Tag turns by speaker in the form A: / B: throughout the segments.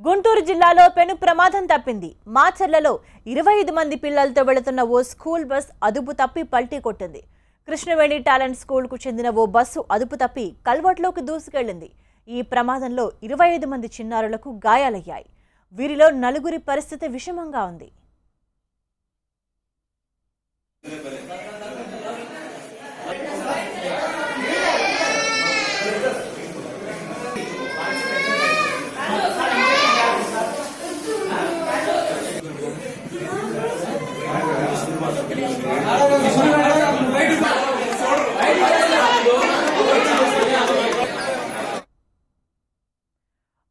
A: గుంటూరు జిల్లాలో పెను ప్రమాదం తప్పింది. మాచర్లలో 25 మంది పిల్లలతో వెళుతున్న ఓ స్కూల్ బస్ అదుపు తప్పి పల్టీ కొట్టింది. కృష్ణవేణి టాలెంట్ స్కూల్కు చెందిన ఓ బస్సు అదుపు తప్పి కల్వర్ట్లోకి దూసుకెళ్లింది. ఈ ప్రమాదంలో 25 మంది చిన్నారులకు గాయాలయ్యాయి. వీరిలో నలుగురి పరిస్థితి విషమంగా ఉంది.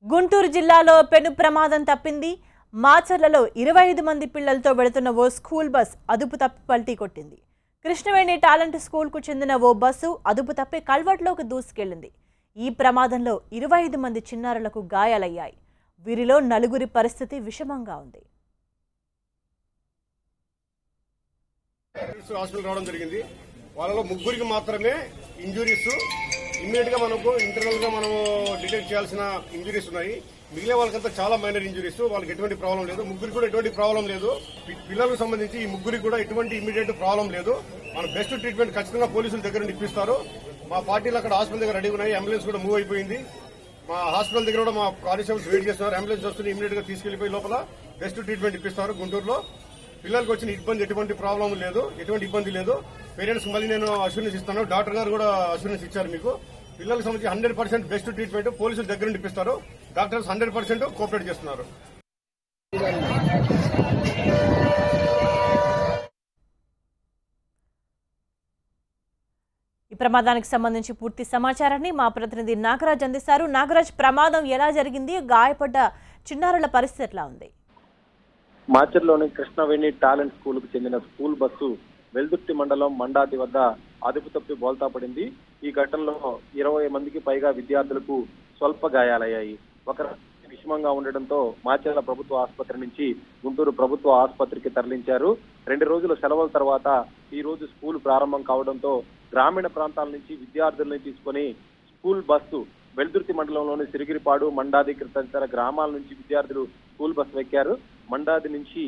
A: గుంటూరు జిల్లాలో పెను ప్రమాదం తప్పింది. మాచర్లలో 25 మంది పిల్లలతో వెళుతున్న ఓ స్కూల్ బస్ అదుపు తప్పి పల్టీ కొట్టింది. కృష్ణవేణి టాలెంట్ స్కూల్కు చెందిన ఓ బస్సు అదుపు తప్పి కల్వర్ట్లోకి దూసుకెళ్లింది. ఈ ప్రమాదంలో 25 మంది చిన్నారులకు గాయాలయ్యాయి. వీరిలో నలుగురి పరిస్థితి విషమంగా ఉంది.
B: హాస్పిటల్ రావడం జరిగింది. వాళ్ళలో ముగ్గురికి మాత్రమే ఇంజురీస్ ఇమ్మీడియట్ గా మనకు ఇంటర్నల్ గా మనము డిటెక్ట్ చేయాల్సిన ఇంజురీస్ ఉన్నాయి. మిగిలిన వాళ్ళకంతా చాలా మైనర్ ఇంజురీస్. వాళ్ళకి ఎటువంటి ప్రాబ్లం లేదు. ముగ్గురికి కూడా ఎటువంటి ప్రాబ్లం లేదు. పిల్లలకు సంబంధించి ఈ ముగ్గురికి కూడా ఎటువంటి ఇమ్మీడియట్ ప్రాబ్లం లేదు. మన బెస్ట్ ట్రీట్మెంట్ ఖచ్చితంగా పోలీసుల దగ్గర నుండి ఇప్పిస్తారు. మా పార్టీలు అక్కడ హాస్పిటల్ దగ్గర రెడీ ఉన్నాయి. అంబులెన్స్ కూడా మూవ్ అయిపోయింది. మా హాస్పిటల్ దగ్గర కూడా మా కానిస్టేబుల్స్ వెయిట్ చేస్తున్నారు. అంబులెన్స్ వస్తుంది, ఇమ్మీడియట్ గా తీసుకెళ్లిపోయి లోపల బెస్ట్ ట్రీట్మెంట్ ఇప్పిస్తారు. గుంటూరులో పిల్లలకు వచ్చిన ఇబ్బంది ఎటువంటి ప్రాబ్లం లేదు, ఎటువంటి ఇబ్బంది లేదు. పేరెంట్స్ మళ్ళీ నేను అష్యూరెన్స్ ఇస్తాను. డాక్టర్ గారు కూడా అష్యూరెన్స్ ఇచ్చారు. మీకు పిల్లలకు సంబంధించి 100% బెస్ట్ ట్రీట్మెంట్ పోలీసుల దగ్గర నుండి ఇప్పిస్తారు. డాక్టర్స్ 100% కోఆపరేట్ చేస్తున్నారు.
A: ఈ ప్రమాదానికి సంబంధించి పూర్తి సమాచారాన్ని మా ప్రతినిధి నాగరాజ్ అందిస్తారు. నాగరాజ్, ప్రమాదం ఎలా జరిగింది? గాయపడ్డ చిన్నారుల పరిస్థితి ఎట్లా ఉంది?
C: మాచర్లోని కృష్ణవేణి టాలెంట్ స్కూల్ కు చెందిన స్కూల్ బస్సు వెల్దుర్తి మండలం మండాది వద్ద అదుపు తప్పి బోల్తా పడింది. ఈ ఘటనలో 20 మందికి పైగా విద్యార్థులకు స్వల్ప గాయాలయ్యాయి. ఒకరు విషమంగా ఉండడంతో మాచర్ల ప్రభుత్వ ఆసుపత్రి నుంచి గుంటూరు ప్రభుత్వ ఆసుపత్రికి తరలించారు. 2 రోజుల సెలవుల తర్వాత ఈ రోజు స్కూల్ ప్రారంభం కావడంతో గ్రామీణ ప్రాంతాల నుంచి విద్యార్థుల్ని తీసుకుని స్కూల్ బస్సు వెల్దుర్తి మండలంలోని సిరిగిరిపాడు, మండాది తదితర గ్రామాల నుంచి విద్యార్థులు స్కూల్ బస్సు ఎక్కారు. మండాది నుంచి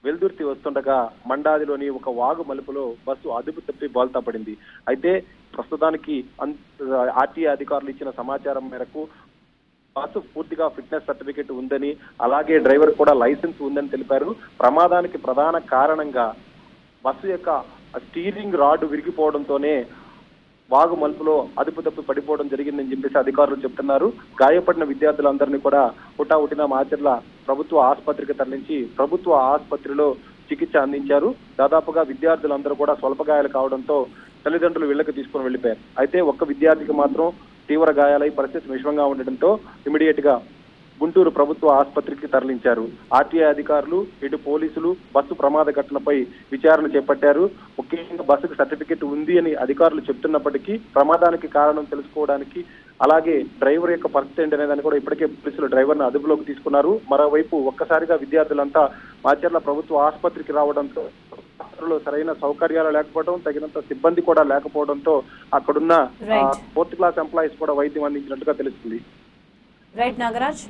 C: వెల్దుర్తి వస్తుండగా మండాదిలోని ఒక వాగు మలుపులో బస్సు అదుపు తప్పి బోల్తా పడింది. అయితే ప్రస్తుతానికి ఆర్టీఏ అధికారులు ఇచ్చిన సమాచారం మేరకు బస్సు పూర్తిగా ఫిట్నెస్ సర్టిఫికెట్ ఉందని, అలాగే డ్రైవర్ కూడా లైసెన్స్ ఉందని తెలిపారు. ప్రమాదానికి ప్రధాన కారణంగా బస్సు యొక్క స్టీరింగ్ రాడ్ విరిగిపోవడంతోనే వాగు మలుపులో అదుపు తప్పి పడిపోవడం జరిగిందని చెప్పేసి అధికారులు చెప్తున్నారు. గాయపడిన విద్యార్థులందరినీ కూడా హుటాహుటిన మాచర్ల ప్రభుత్వ ఆసుపత్రికి తరలించి ప్రభుత్వ ఆసుపత్రిలో చికిత్స అందించారు. దాదాపుగా విద్యార్థులందరూ కూడా స్వల్ప గాయాలు కావడంతో తల్లిదండ్రులు వీళ్ళకి తీసుకుని వెళ్లిపోయారు. అయితే ఒక్క విద్యార్థికి మాత్రం తీవ్ర గాయాలై పరిస్థితి విషమంగా ఉండడంతో ఇమీడియట్ గా గుంటూరు ప్రభుత్వ ఆసుపత్రికి తరలించారు. ఆర్టీఏ అధికారులు, ఇటు పోలీసులు బస్సు ప్రమాద ఘటనపై విచారణ చేపట్టారు. ముఖ్యంగా బస్సుకు సర్టిఫికెట్ ఉంది అని అధికారులు చెప్తున్నప్పటికీ ప్రమాదానికి కారణం తెలుసుకోవడానికి, అలాగే డ్రైవర్ యొక్క పరిస్థితి ఏంటనేదాన్ని కూడా ఇప్పటికే పోలీసులు డ్రైవర్ను అదుపులోకి తీసుకున్నారు. మరోవైపు ఒక్కసారిగా విద్యార్థులంతా మాచర్ల ప్రభుత్వ ఆసుపత్రికి రావడంతో ఆసుపత్రిలో సరైన సౌకర్యాలు లేకపోవడం, తగినంత సిబ్బంది కూడా లేకపోవడంతో అక్కడున్న 4th క్లాస్ ఎంప్లాయీస్ కూడా వైద్యం అందించినట్టుగా తెలుస్తుంది.
A: రైట్ నాగరాజ్.